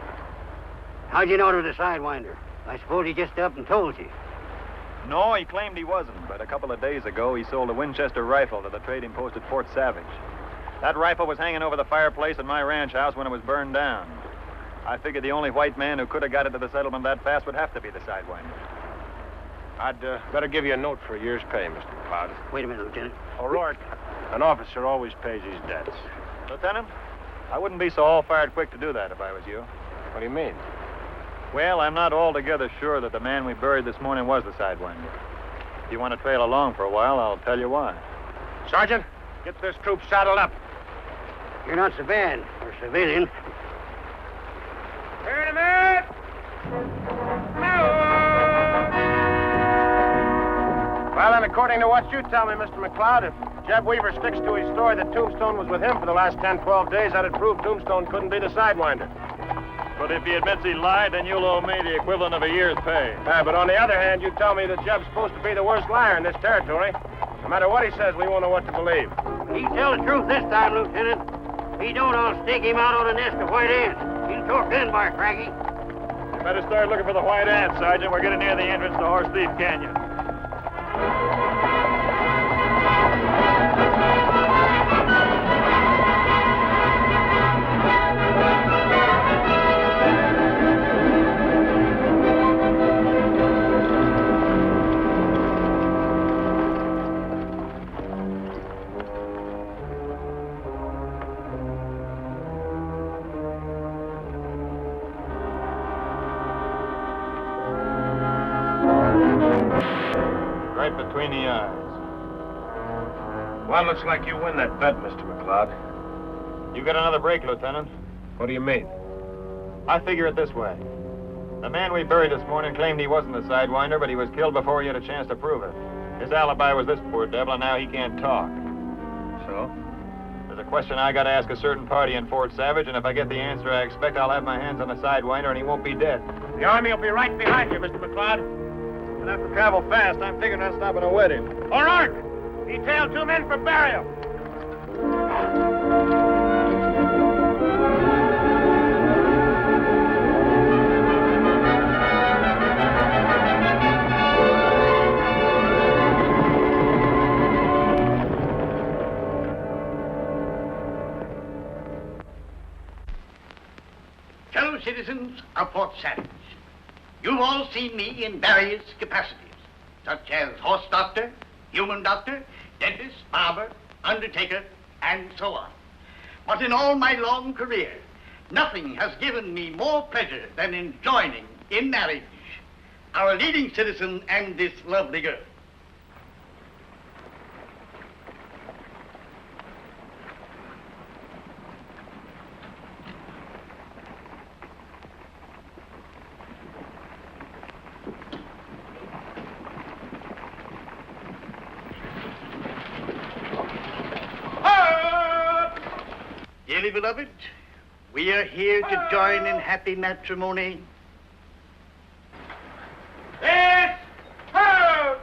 How'd you know it was a Sidewinder? I suppose he just up and told you. No, he claimed he wasn't, but a couple of days ago he sold a Winchester rifle to the trading post at Fort Savage. That rifle was hanging over the fireplace at my ranch house when it was burned down. I figured the only white man who could have got it to the settlement that fast would have to be the Sidewinder. I'd better give you a note for a year's pay, Mr. McLeod. Wait a minute, Lieutenant. O'Rourke, an officer always pays his debts. Lieutenant, I wouldn't be so all-fired quick to do that if I was you. What do you mean? Well, I'm not altogether sure that the man we buried this morning was the Sidewinder. If you want to trail along for a while, I'll tell you why. Sergeant, get this troop saddled up. You're not so bad for a civilian. Turn him out! Well, then, according to what you tell me, Mr. McLeod, if Jeb Weaver sticks to his story that Tombstone was with him for the last 10, 12 days, that'd prove Tombstone couldn't be the Sidewinder. But if he admits he lied, then you'll owe me the equivalent of a year's pay. But on the other hand, you tell me that Jeb's supposed to be the worst liar in this territory. No matter what he says, we won't know what to believe. He tell the truth this time, Lieutenant. If he don't, I'll stake him out on a nest of white ants. He'll talk then, Bar Craggy. You better start looking for the white ants, Sergeant. We're getting near the entrance to Horse Thief Canyon. Right between the eyes. Well, looks like you win that bet, Mr. McLeod. You get another break, Lieutenant. What do you mean? I figure it this way. The man we buried this morning claimed he wasn't the Sidewinder, but he was killed before he had a chance to prove it. His alibi was this poor devil, and now he can't talk. So? There's a question I gotta ask a certain party in Fort Savage, and if I get the answer I expect, I'll have my hands on the Sidewinder, and he won't be dead. The Army will be right behind you, Mr. McLeod. You'll have to travel fast. I'm figuring on stopping a wedding. O'Rourke! Detail 2 men for burial. Fellow citizens of Fort Savage, you've all seen me in various capacities, such as horse doctor, human doctor, dentist, barber, undertaker, and so on. But in all my long career, nothing has given me more pleasure than in joining in marriage our leading citizen and this lovely girl. Dearly beloved, we are here to join in happy matrimony. Yes! Ho!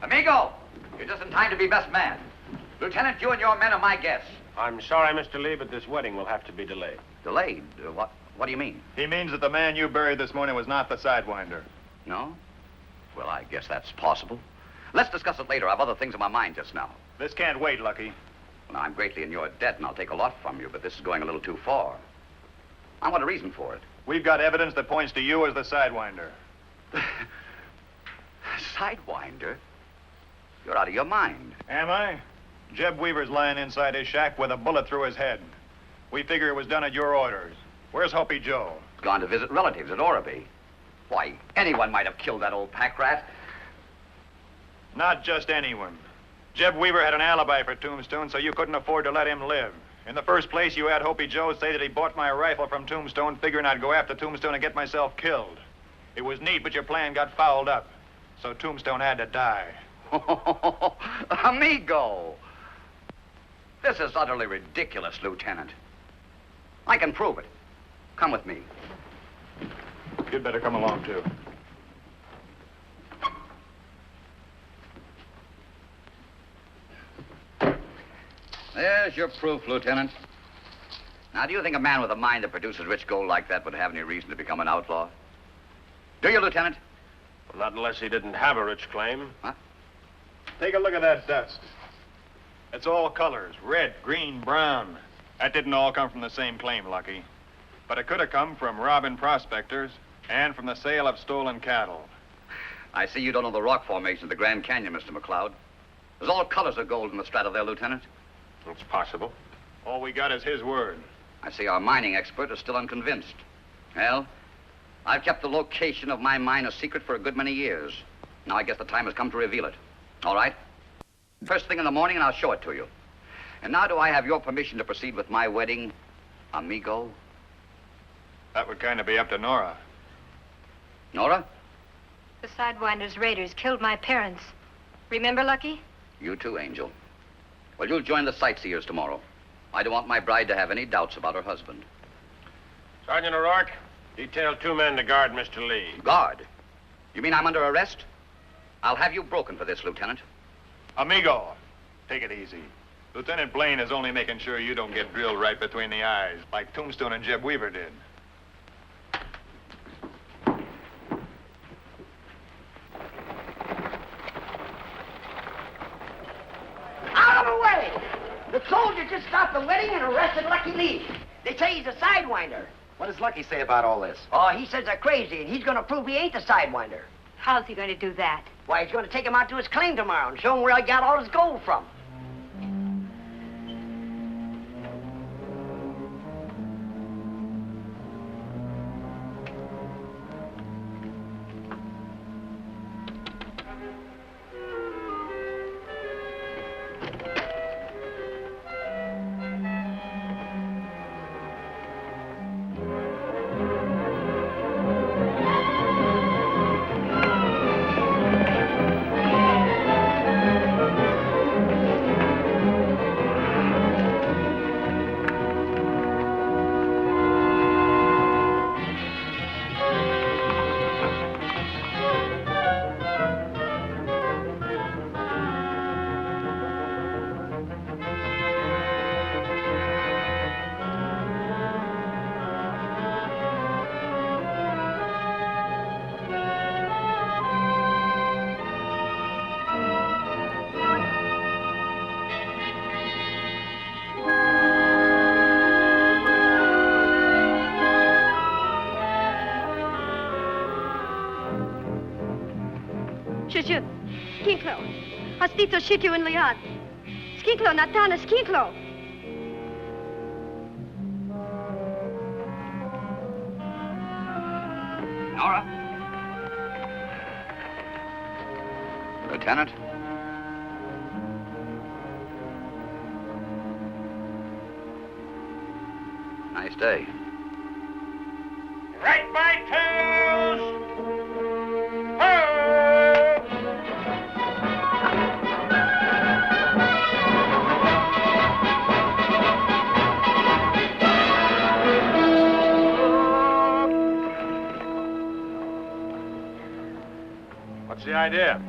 Amigo, you're just in time to be best man. Lieutenant, you and your men are my guests. I'm sorry, Mr. Lee, but this wedding will have to be delayed. Delayed? What do you mean? He means that the man you buried this morning was not the Sidewinder. No? Well, I guess that's possible. Let's discuss it later. I have other things in my mind just now. This can't wait, Lucky. Well, now, I'm greatly in your debt, and I'll take a lot from you, but this is going a little too far. I want a reason for it. We've got evidence that points to you as the Sidewinder. Sidewinder? You're out of your mind. Am I? Jeb Weaver's lying inside his shack with a bullet through his head. We figure it was done at your orders. Where's Hopi Joe? He's gone to visit relatives at Orby. Why, anyone might have killed that old pack rat. Not just anyone. Jeb Weaver had an alibi for Tombstone, so you couldn't afford to let him live. In the first place, you had Hopi Joe say that he bought my rifle from Tombstone, figuring I'd go after Tombstone and get myself killed. It was neat, but your plan got fouled up. So Tombstone had to die. Amigo! This is utterly ridiculous, Lieutenant. I can prove it. Come with me. You'd better come along, too. There's your proof, Lieutenant. Now, do you think a man with a mind that produces rich gold like that would have any reason to become an outlaw? Do you, Lieutenant? Well, not unless he didn't have a rich claim. Huh? Take a look at that dust. It's all colors, red, green, brown. That didn't all come from the same claim, Lucky. But it could have come from robbing prospectors and from the sale of stolen cattle. I see you don't know the rock formation of the Grand Canyon, Mr. McLeod. There's all colors of gold in the strata there, Lieutenant. It's possible. All we got is his word. I see our mining expert is still unconvinced. Well, I've kept the location of my mine a secret for a good many years. Now I guess the time has come to reveal it. All right? First thing in the morning, and I'll show it to you. And now do I have your permission to proceed with my wedding, amigo? That would kind of be up to Nora. Nora? The Sidewinder's raiders killed my parents. Remember, Lucky? You too, Angel. Well, you'll join the sightseers tomorrow. I don't want my bride to have any doubts about her husband. Sergeant O'Rourke, detail 2 men to guard Mr. Lee. Guard? You mean I'm under arrest? I'll have you broken for this, Lieutenant. Amigo, take it easy. Lieutenant Blaine is only making sure you don't get drilled right between the eyes, like Tombstone and Jeb Weaver did. Out of the way! The soldier just stopped the wedding and arrested Lucky Lee. They say he's a Sidewinder. What does Lucky say about all this? Oh, he says they're crazy, and he's going to prove he ain't the Sidewinder. How's he going to do that? Why, he's going to take him out to his claim tomorrow and show him where I got all his gold from. Shushu, Skinklo. Hastito shitu in liad. Skinklo, Natana, Skinklo. Nora? Lieutenant? Nice day. Right by tails! What's the idea?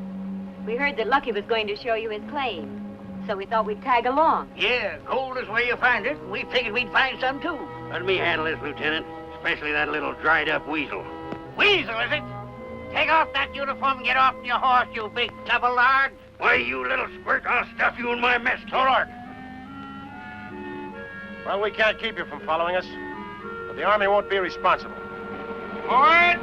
We heard that Lucky was going to show you his claim, so we thought we'd tag along. Yeah, gold is where you find it. We figured we'd find some, too. Let me handle this, Lieutenant. Especially that little dried-up weasel. Weasel, is it? Take off that uniform and get off your horse, you big double-lard. Why, you little squirt, I'll stuff you in my mess kit. All right. Well, we can't keep you from following us, but the Army won't be responsible. Forward!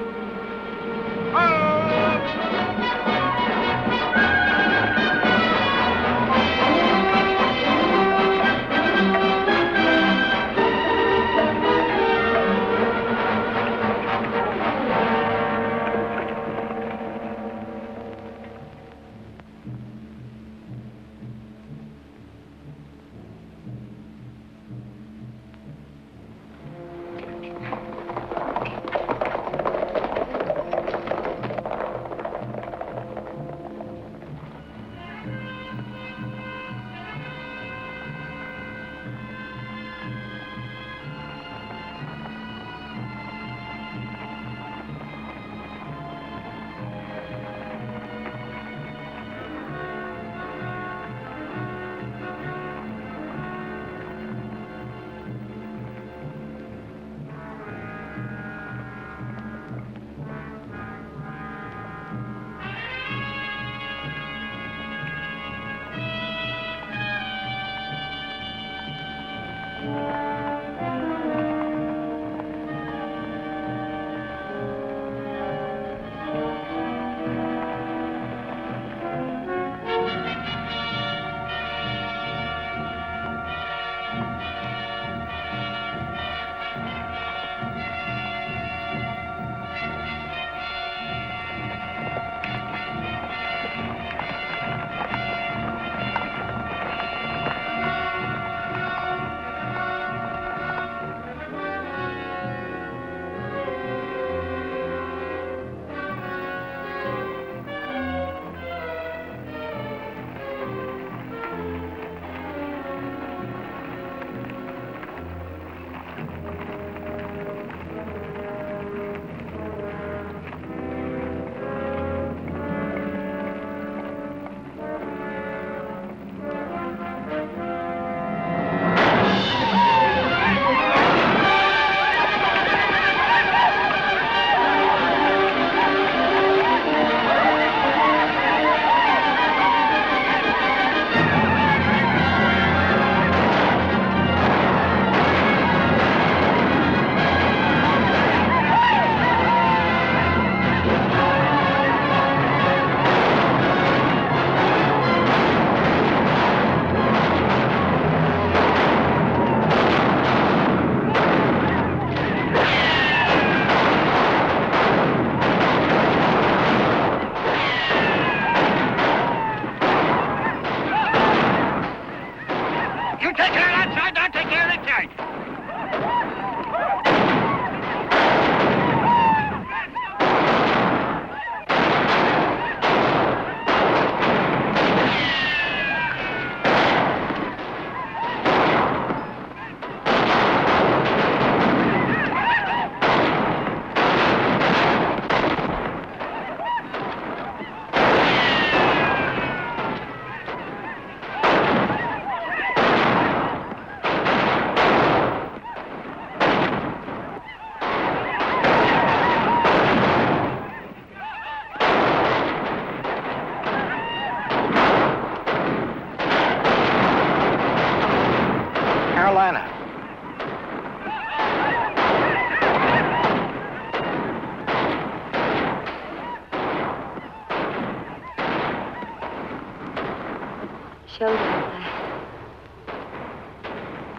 Children,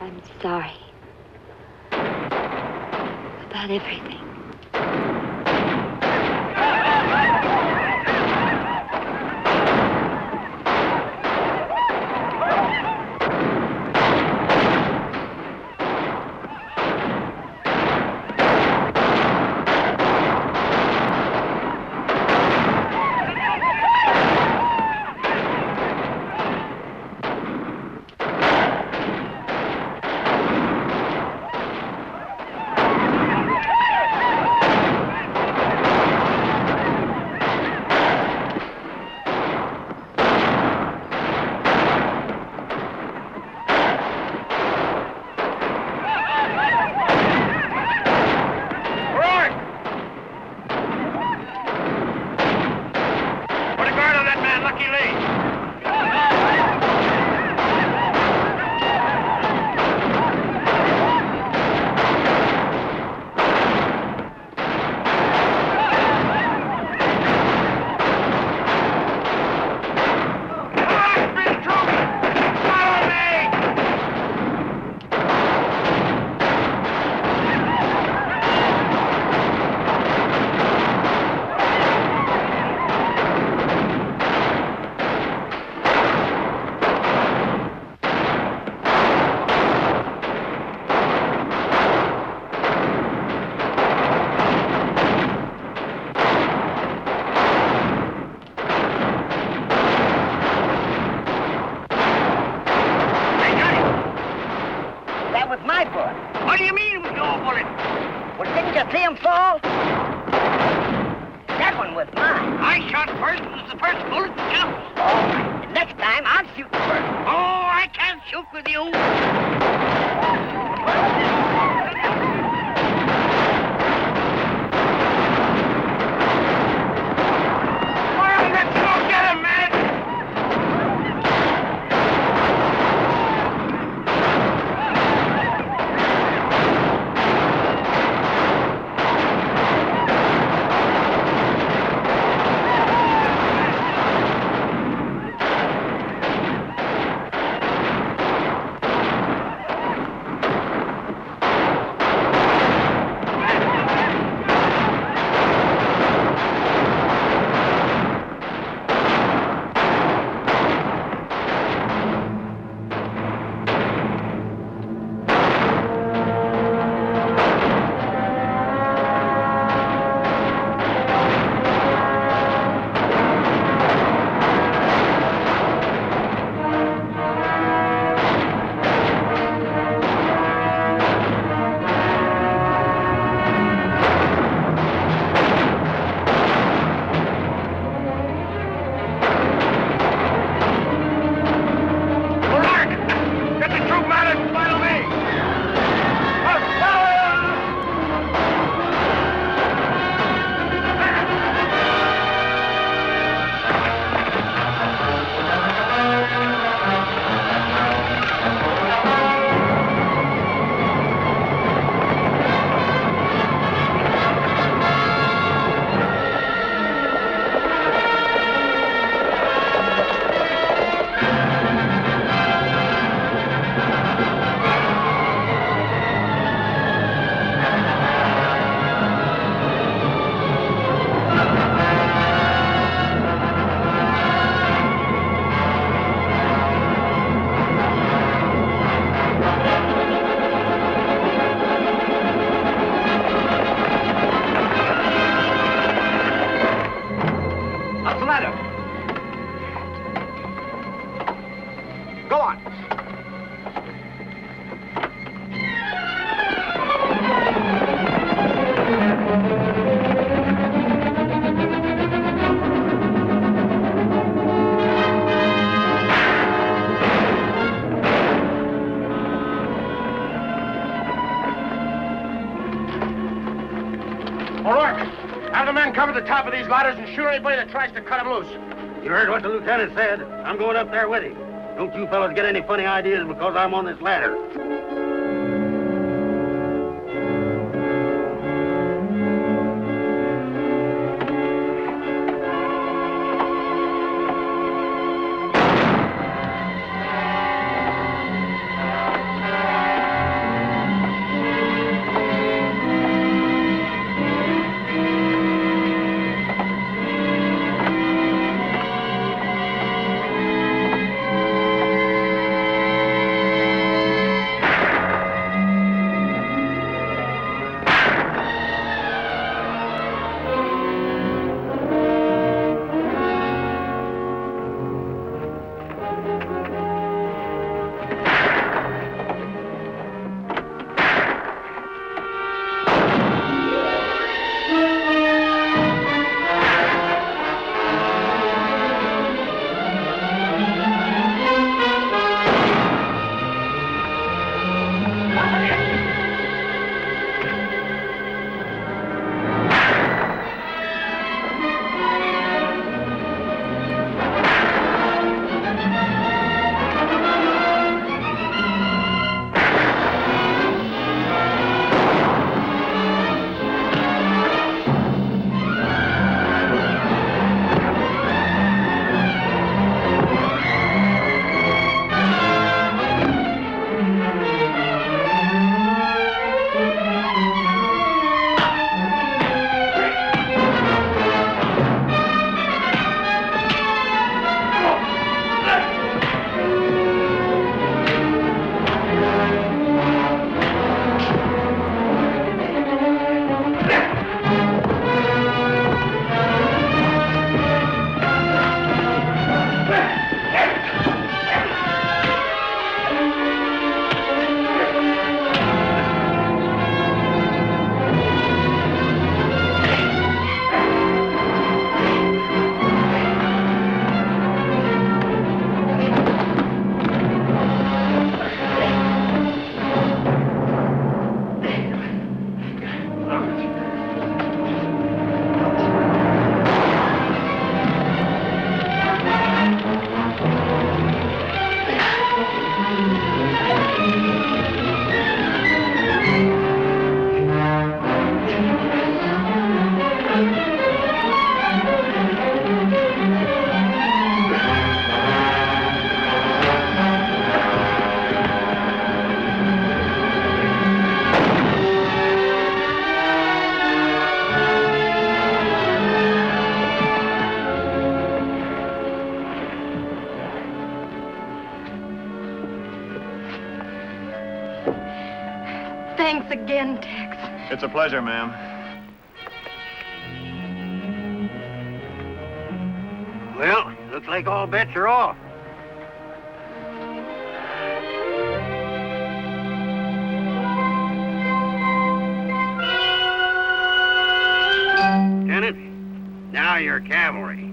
I'm sorry about everything. that lucky lady. Have the men cover the top of these ladders and shoot anybody that tries to cut them loose. You heard what the lieutenant said. I'm going up there with him. Don't you fellas get any funny ideas because I'm on this ladder. Thanks again, Tex. It's a pleasure, ma'am. Well, looks like all bets are off. Lieutenant, now you're cavalry.